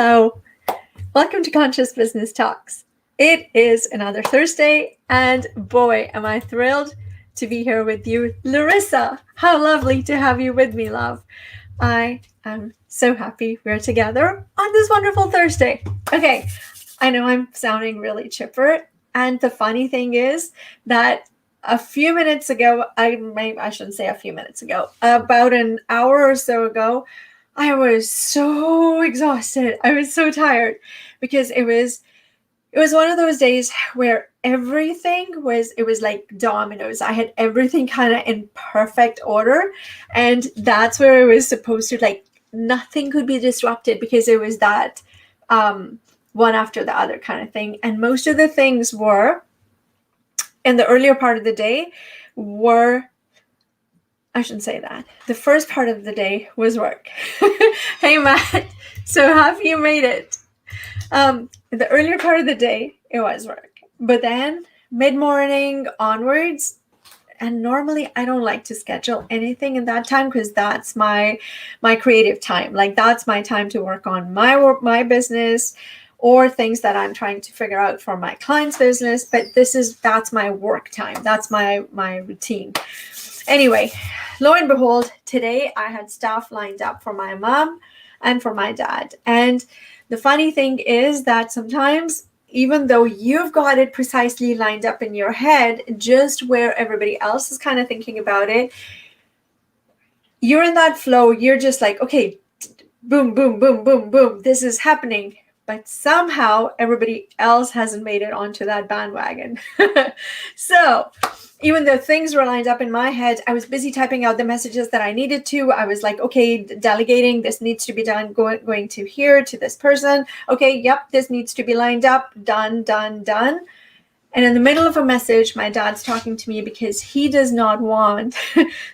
Hello, welcome to Conscious Business Talks. It is another Thursday, and boy, am I thrilled to be here with you, Larissa. How lovely to have you with me, love. I am so happy we're together on this wonderful Thursday. Okay, I know I'm sounding really chipper, and the funny thing is that a few minutes ago, I shouldn't say a few minutes ago, about an hour or so ago, I was so exhausted. I was so tired because it was one of those days where everything was like dominoes. I had everything kind of in perfect order, and that's where it was supposed to, like, nothing could be disrupted because it was that one after the other kind of thing. And most of the things were in the earlier part of the day were, I shouldn't say that. The first part of the day was work. Hey, Matt. So have you made it? The earlier part of the day, it was work. But then mid-morning onwards, and normally I don't like to schedule anything in that time because that's my creative time. Like, that's my time to work on my work, my business, or things that I'm trying to figure out for my client's business. But that's my work time. That's my routine. Anyway, lo and behold, today I had stuff lined up for my mom and for my dad. And the funny thing is that sometimes, even though you've got it precisely lined up in your head, just where everybody else is kind of thinking about it, you're in that flow. You're just like, okay, boom, boom, boom, boom, boom, this is happening. But somehow everybody else hasn't made it onto that bandwagon. So even though things were lined up in my head, I was busy typing out the messages that I needed to. I was like, okay, delegating, this needs to be done, going to here, to this person. Okay, yep, this needs to be lined up, done, done, done. And in the middle of a message, my dad's talking to me because he does not want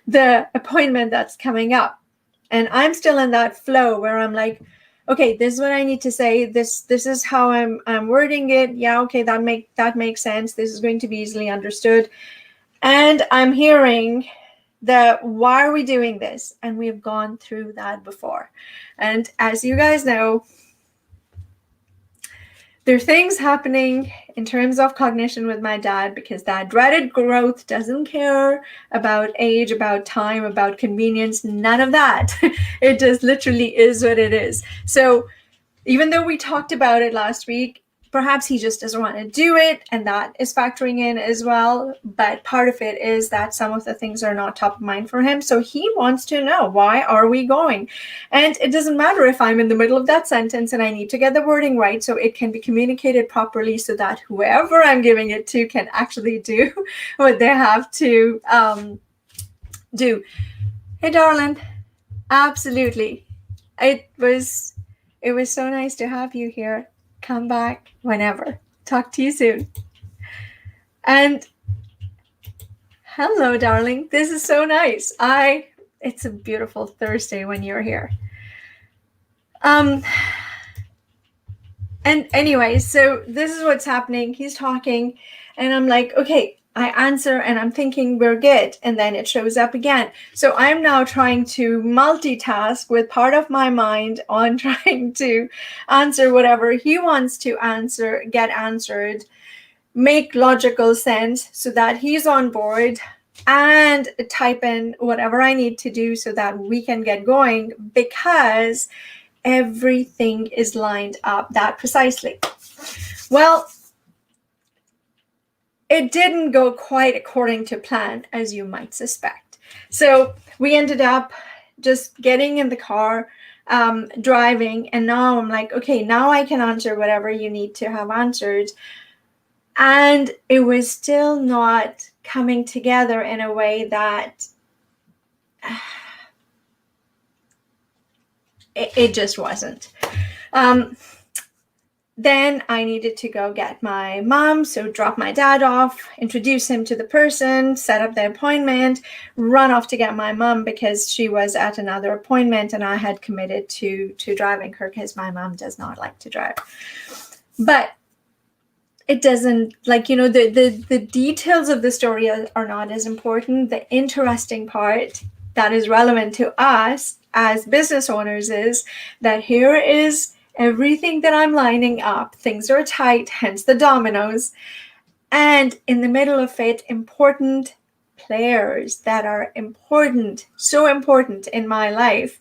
the appointment that's coming up. And I'm still in that flow where I'm like, okay, this is what I need to say. This is how I'm wording it. Yeah, okay, that makes sense. This is going to be easily understood. And I'm hearing why are we doing this? And we've gone through that before. And as you guys know, there are things happening in terms of cognition with my dad because that dreaded growth doesn't care about age, about time, about convenience, none of that. It just literally is what it is. So even though we talked about it last week, perhaps he just doesn't want to do it, and that is factoring in as well. But part of it is that some of the things are not top of mind for him. So he wants to know, why are we going? And it doesn't matter if I'm in the middle of that sentence and I need to get the wording right so it can be communicated properly so that whoever I'm giving it to can actually do what they have to do. Hey, darling. Absolutely. It was so nice to have you here. Come back whenever. Talk to you soon. And hello, darling. This is so nice. It's a beautiful Thursday when you're here. And anyway, so this is what's happening. He's talking and I'm like, okay, I answer and I'm thinking we're good. And then it shows up again. So I'm now trying to multitask with part of my mind on trying to answer whatever he wants to answer, get answered, make logical sense so that he's on board, and type in whatever I need to do so that we can get going, because everything is lined up that precisely. Well, it didn't go quite according to plan, as you might suspect. So we ended up just getting in the car, driving, and now I'm like, okay, now I can answer whatever you need to have answered. And it was still not coming together in a way that it just wasn't. Then I needed to go get my mom, so drop my dad off, introduce him to the person, set up the appointment, run off to get my mom because she was at another appointment and I had committed to driving her because my mom does not like to drive. But it doesn't, like, you know, the details of the story are not as important. The interesting part that is relevant to us as business owners is that here is everything that I'm lining up, things are tight, hence the dominoes. And in the middle of it, important players that are important, so important in my life,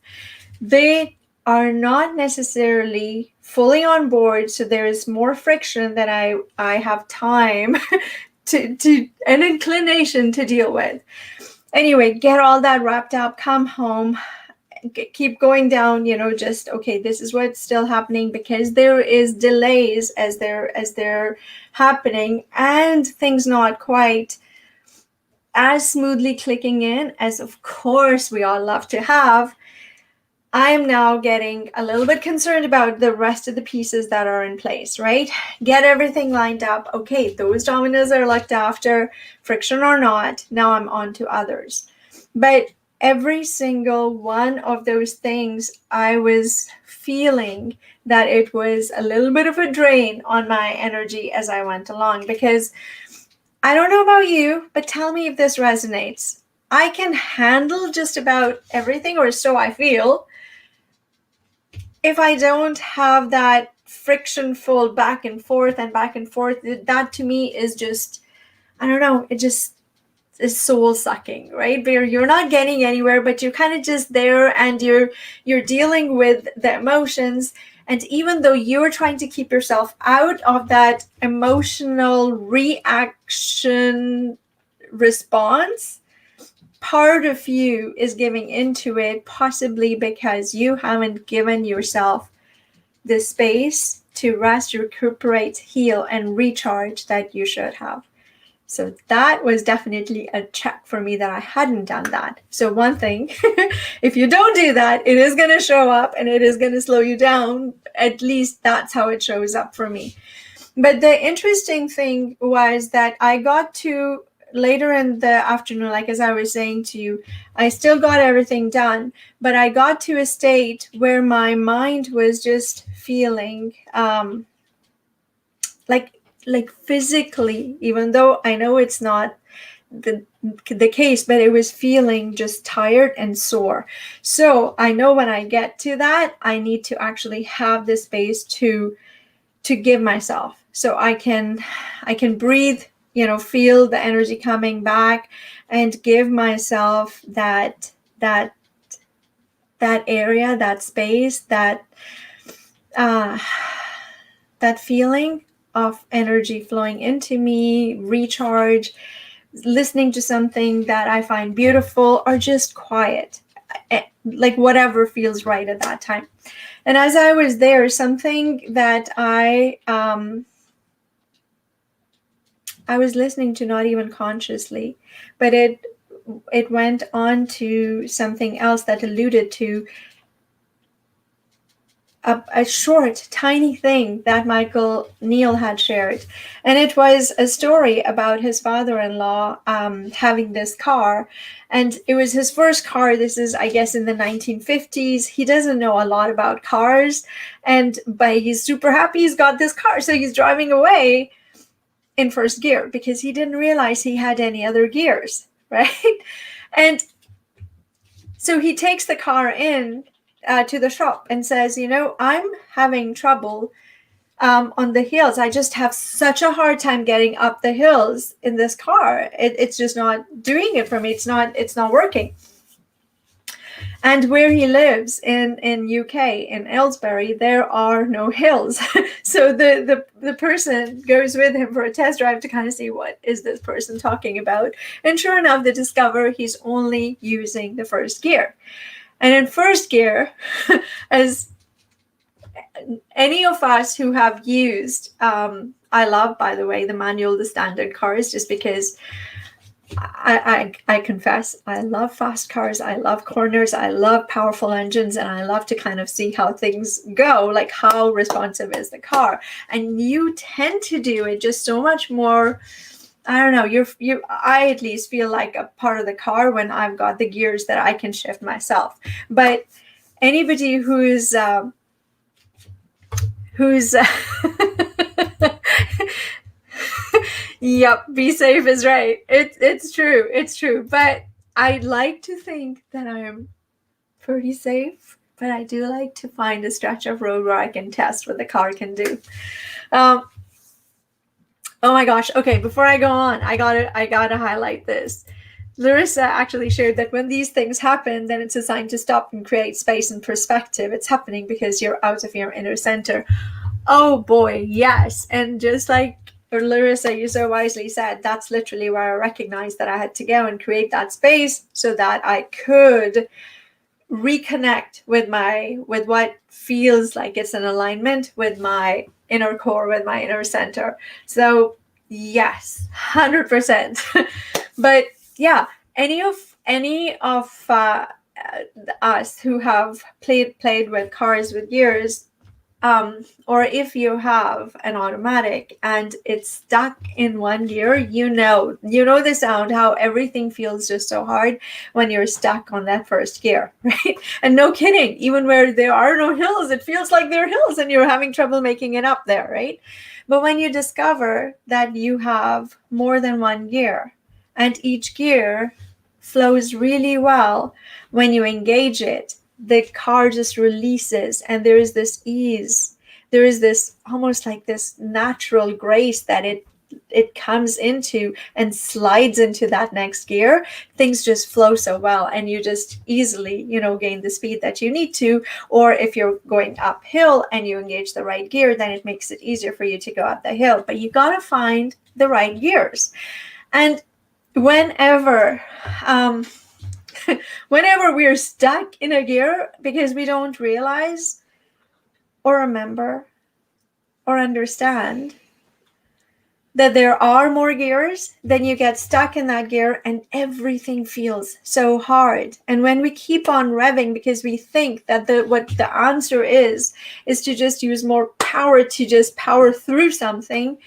they are not necessarily fully on board. So there is more friction that I have time to an inclination to deal with. Anyway, get all that wrapped up, come home, keep going down, just okay, this is what's still happening, because there is delays as they're happening, and things not quite as smoothly clicking in as of course we all love to have. I'm now getting a little bit concerned about the rest of the pieces that are in place, right? Get everything lined up. Okay, those dominoes are looked after, friction or not. Now I'm on to others. But every single one of those things, I was feeling that it was a little bit of a drain on my energy as I went along, because I don't know about you, but tell me if this resonates. I can handle just about everything, or so I feel, if I don't have that frictionful back and forth. That to me is just, I don't know, it just is soul sucking, right? Where you're not getting anywhere, but you're kind of just there, and you're dealing with the emotions. And even though you're trying to keep yourself out of that emotional reaction response, part of you is giving into it, possibly because you haven't given yourself the space to rest, recuperate, heal, and recharge that you should have. So that was definitely a check for me, that I hadn't done that. So one thing, if you don't do that, it is going to show up and it is going to slow you down. At least that's how it shows up for me. But the interesting thing was that I got to later in the afternoon, like as I was saying to you, I still got everything done, but I got to a state where my mind was just feeling like physically, even though I know it's not the case, but it was feeling just tired and sore. So I know when I get to that, I need to actually have the space to give myself, so I can breathe, feel the energy coming back, and give myself that area, that space, that feeling of energy flowing into me, recharge, listening to something that I find beautiful, or just quiet, like whatever feels right at that time. And as I was there, something that I was listening to, not even consciously, but it went on to something else that alluded to a short, tiny thing that Neill had shared. And it was a story about his father-in-law having this car. And it was his first car. This is, I guess, in the 1950s. He doesn't know a lot about cars, but he's super happy he's got this car. So he's driving away in first gear because he didn't realize he had any other gears, right? And so he takes the car in to the shop and says, I'm having trouble on the hills. I just have such a hard time getting up the hills in this car. It's just not doing it for me. It's not working. And where he lives in UK, in Aylesbury, there are no hills. So the person goes with him for a test drive to kind of see what is this person talking about. And sure enough, they discover he's only using the first gear. And in first gear, as any of us who have used, I love, by the way, the manual, the standard cars, just because I confess, I love fast cars. I love corners. I love powerful engines, and I love to kind of see how things go, like how responsive is the car. And you tend to do it just so much more. I don't know, I at least feel like a part of the car when I've got the gears that I can shift myself. But anybody who's yep, be safe is right. It's true. But I'd like to think that I'm pretty safe but I do like to find a stretch of road where I can test what the car can do. Oh my gosh. Okay, before I go on, I gotta highlight this. Larissa actually shared that when these things happen, then it's a sign to stop and create space and perspective. It's happening because you're out of your inner center. Oh boy, yes. And just like Larissa, you so wisely said, that's literally where I recognized that I had to go and create that space so that I could reconnect with what feels like it's an alignment with my inner core, with my inner center. So yes, 100%. But yeah, any of us who have played with cars with gears, or if you have an automatic and it's stuck in one gear, you know the sound, how everything feels just so hard when you're stuck on that first gear, right? And no kidding, even where there are no hills, it feels like there are hills and you're having trouble making it up there, right? But when you discover that you have more than one gear and each gear flows really well when you engage it, the car just releases and there is this ease. There is this almost like this natural grace that it comes into and slides into that next gear. Things just flow so well and you just easily, gain the speed that you need to. Or if you're going uphill and you engage the right gear, then it makes it easier for you to go up the hill. But you got to find the right gears. And whenever we're stuck in a gear because we don't realize or remember or understand that there are more gears, then you get stuck in that gear and everything feels so hard. And when we keep on revving because we think that what the answer is to just use more power to just power through something,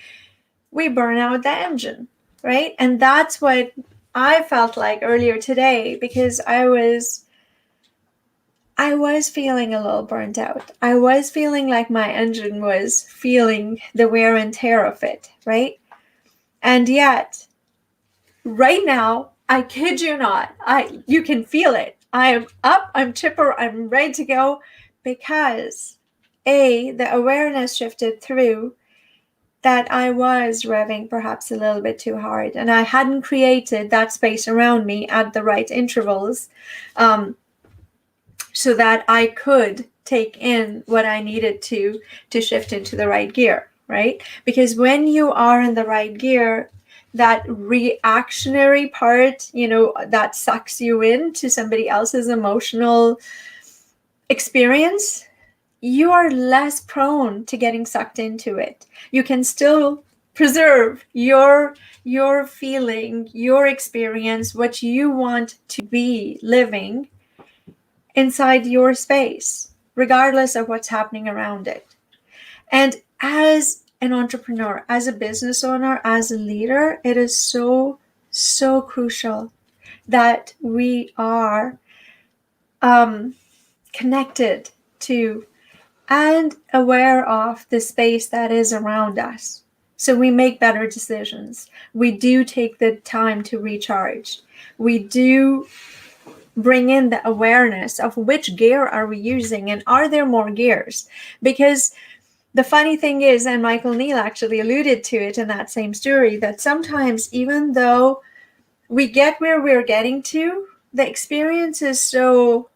we burn out the engine, right? And that's what I felt like earlier today, because I was feeling a little burnt out. I was feeling like my engine was feeling the wear and tear of it, right? And yet, right now, I kid you not, you can feel it. I am up, I'm chipper, I'm ready to go, because the awareness shifted through that I was revving perhaps a little bit too hard, and I hadn't created that space around me at the right intervals, so that I could take in what I needed to shift into the right gear, right? Because when you are in the right gear, that reactionary part, that sucks you into somebody else's emotional experience, you are less prone to getting sucked into it. You can still preserve your feeling, your experience, what you want to be living inside your space, regardless of what's happening around it. And as an entrepreneur, as a business owner, as a leader, it is so, so crucial that we are connected to and aware of the space that is around us. So we make better decisions. We do take the time to recharge. We do bring in the awareness of which gear are we using and are there more gears? Because the funny thing is, and Michael Neill actually alluded to it in that same story, that sometimes even though we get where we're getting to, the experience is so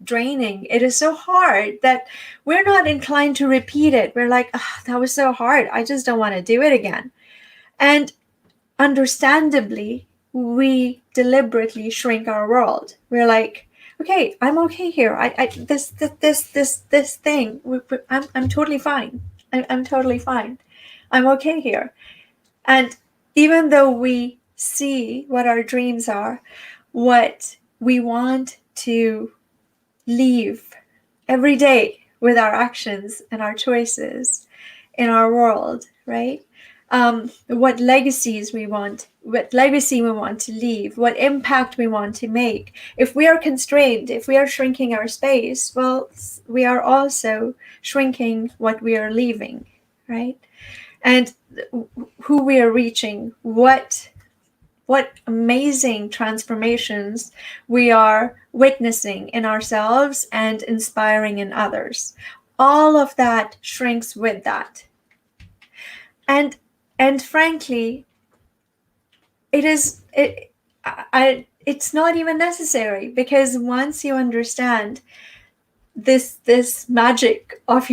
draining. It is so hard that we're not inclined to repeat it. We're like, oh, that was so hard. I just don't want to do it again. And understandably, we deliberately shrink our world. We're like, okay, I'm okay here. This thing, I'm totally fine. I'm totally fine. I'm okay here. And even though we see what our dreams are, what we want to leave every day with our actions and our choices in our world, right? What legacy we want to leave, what impact we want to make. If we are constrained, if we are shrinking our space, well, we are also shrinking what we are leaving, right? And who we are reaching, what what amazing transformations we are witnessing in ourselves and inspiring in others. All of that shrinks with that. And frankly, it's not even necessary, because once you understand this magic of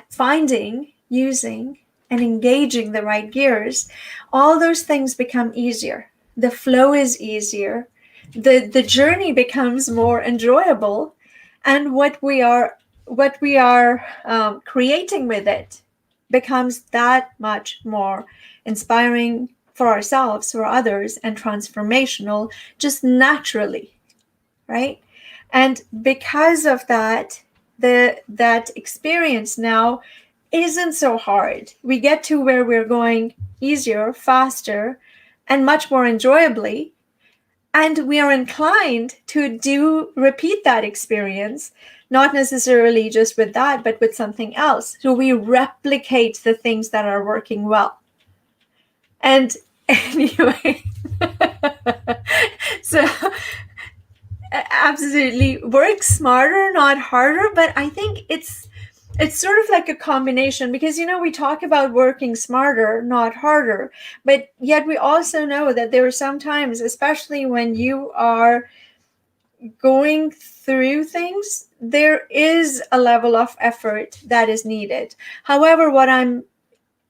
finding, using, and engaging the right gears, all those things become easier. The flow is easier. The journey becomes more enjoyable, and what we are creating with it becomes that much more inspiring for ourselves, for others, and transformational just naturally, right? And because of that, that experience now isn't so hard. We get to where we're going easier, faster, and much more enjoyably. And we are inclined to repeat that experience, not necessarily just with that, but with something else. So we replicate the things that are working well. And anyway, so absolutely, work smarter, not harder. But I think it's sort of like a combination, because we talk about working smarter, not harder, but yet we also know that there are some times, especially when you are going through things, there is a level of effort that is needed. However, what I'm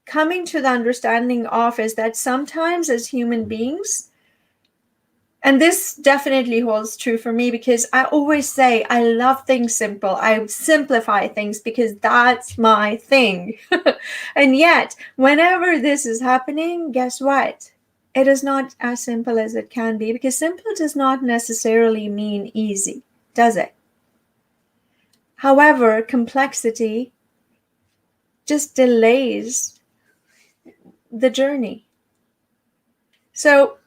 coming to the understanding of is that sometimes as human beings, and this definitely holds true for me, because I always say I love things simple. I simplify things because that's my thing. And yet, whenever this is happening, guess what? It is not as simple as it can be, because simple does not necessarily mean easy, does it? However, complexity just delays the journey. So,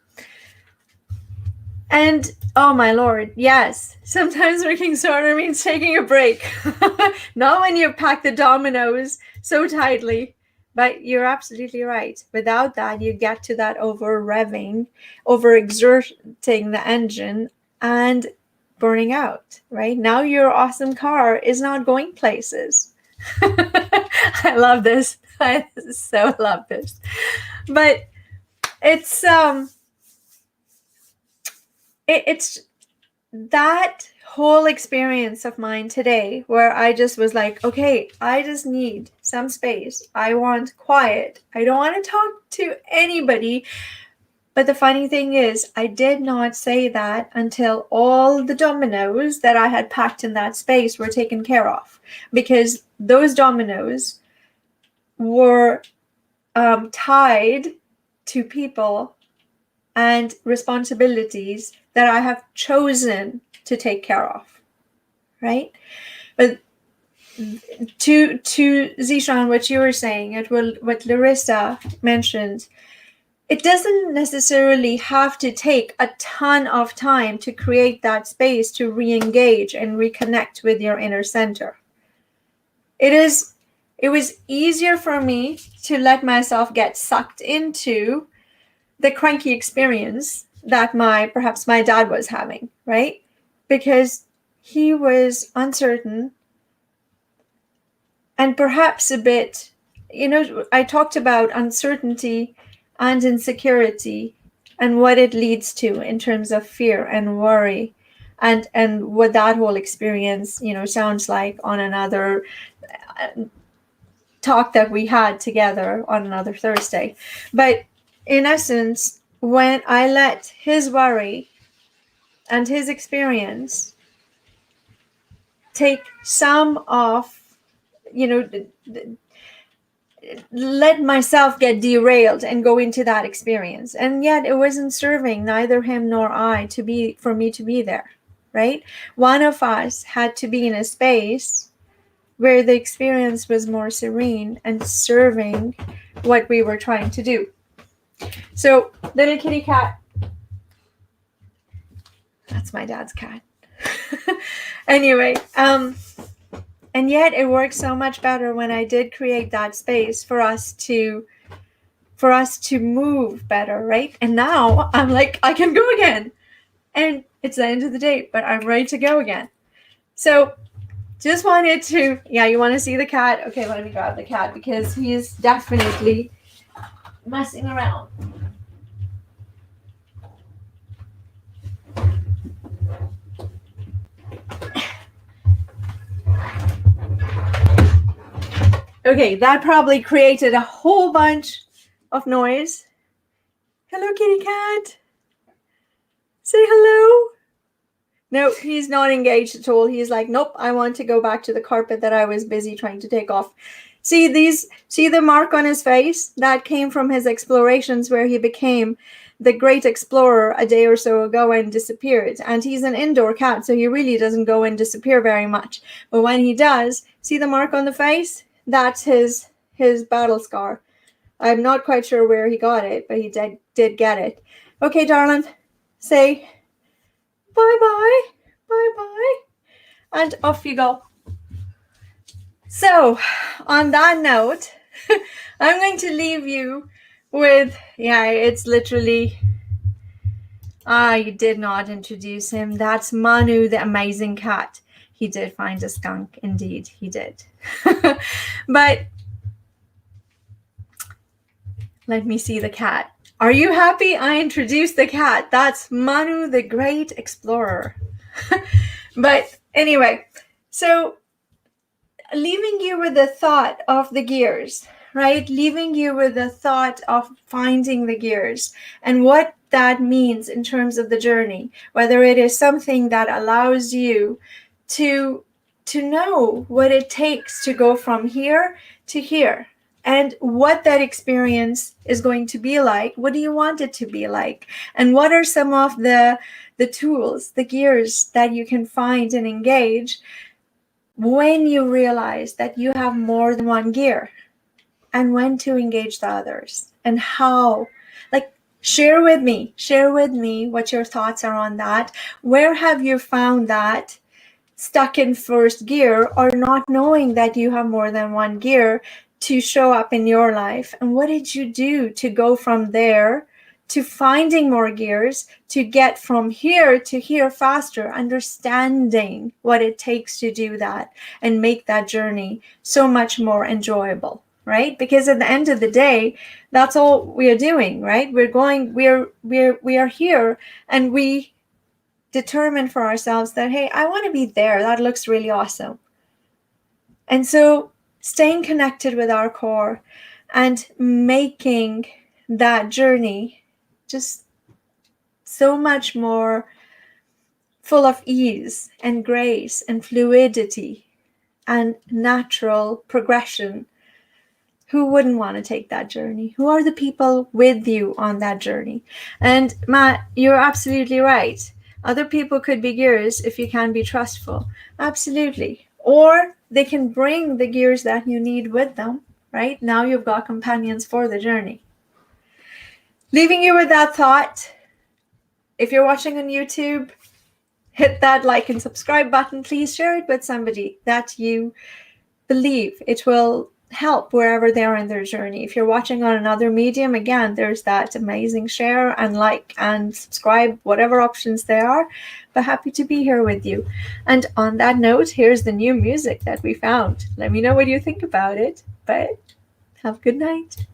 and oh my Lord, yes, sometimes working smarter means taking a break. Not when you pack the dominoes so tightly, but you're absolutely right. Without that, you get to that over-revving, over-exerting the engine, and burning out, right? Now your awesome car is not going places. I love this. I so love this. But it's it's that whole experience of mine today where I just was like, okay, I just need some space. I want quiet. I don't want to talk to anybody. But the funny thing is, I did not say that until all the dominoes that I had packed in that space were taken care of, because those dominoes were tied to people and responsibilities that I have chosen to take care of, right? But to Zishan, what you were saying, what Larissa mentioned, it doesn't necessarily have to take a ton of time to create that space to re-engage and reconnect with your inner center. It was easier for me to let myself get sucked into the cranky experience that perhaps my dad was having, right? Because he was uncertain and perhaps a bit, I talked about uncertainty and insecurity and what it leads to in terms of fear and worry, and what that whole experience, sounds like on another talk that we had together on another Thursday. But in essence, when I let his worry and his experience take some of, let myself get derailed and go into that experience, and yet it wasn't serving neither him nor I for me to be there, right? One of us had to be in a space where the experience was more serene and serving what we were trying to do. So, little kitty cat, that's my dad's cat. Anyway, and yet it worked so much better when I did create that space for us to for us to move better, right? And now I'm like, I can go again. And it's the end of the day, but I'm ready to go again. So just wanted to, yeah, you want to see the cat? Okay, let me grab the cat because he is definitely messing around. Okay, that probably created a whole bunch of noise. Hello, kitty cat. Say hello. No, he's not engaged at all. He's like, nope, I want to go back to the carpet that I was busy trying to take off. See the mark on his face? That came from his explorations where he became the great explorer a day or so ago and disappeared. And he's an indoor cat, so he really doesn't go and disappear very much. But when he does, see the mark on the face? That's his battle scar. I'm not quite sure where he got it, but he did get it. Okay, darling, say bye-bye, bye-bye, and off you go. So, on that note, I'm going to leave you with, yeah, it's literally, I did not introduce him. That's Manu, the amazing cat. He did find a skunk, indeed, he did. But let me see the cat. Are you happy I introduced the cat? That's Manu, the great explorer. But anyway, so leaving you with the thought of the gears, right? Leaving you with the thought of finding the gears and what that means in terms of the journey, whether it is something that allows you to know what it takes to go from here to here and what that experience is going to be like. What do you want it to be like? And what are some of the tools, the gears that you can find and engage when you realize that you have more than one gear, and when to engage the others and how? Like, share with me what your thoughts are on that. Where have you found that stuck in first gear or not knowing that you have more than one gear to show up in your life? And what did you do to go from there to finding more gears, to get from here to here faster, understanding what it takes to do that and make that journey so much more enjoyable, right? Because at the end of the day, that's all we are doing, right? We are here, and we determine for ourselves that, hey, I want to be there. That looks really awesome. And so staying connected with our core and making that journey just so much more full of ease and grace and fluidity and natural progression. Who wouldn't want to take that journey? Who are the people with you on that journey? And Matt, you're absolutely right. Other people could be gears if you can be trustful. Absolutely. Or they can bring the gears that you need with them, right? Now you've got companions for the journey. Leaving you with that thought. If you're watching on YouTube, hit that like and subscribe button. Please share it with somebody that you believe it will help wherever they are in their journey. If you're watching on another medium, again, there's that amazing share and like and subscribe, whatever options there are. But happy to be here with you. And on that note, here's the new music that we found. Let me know what you think about it. But have a good night.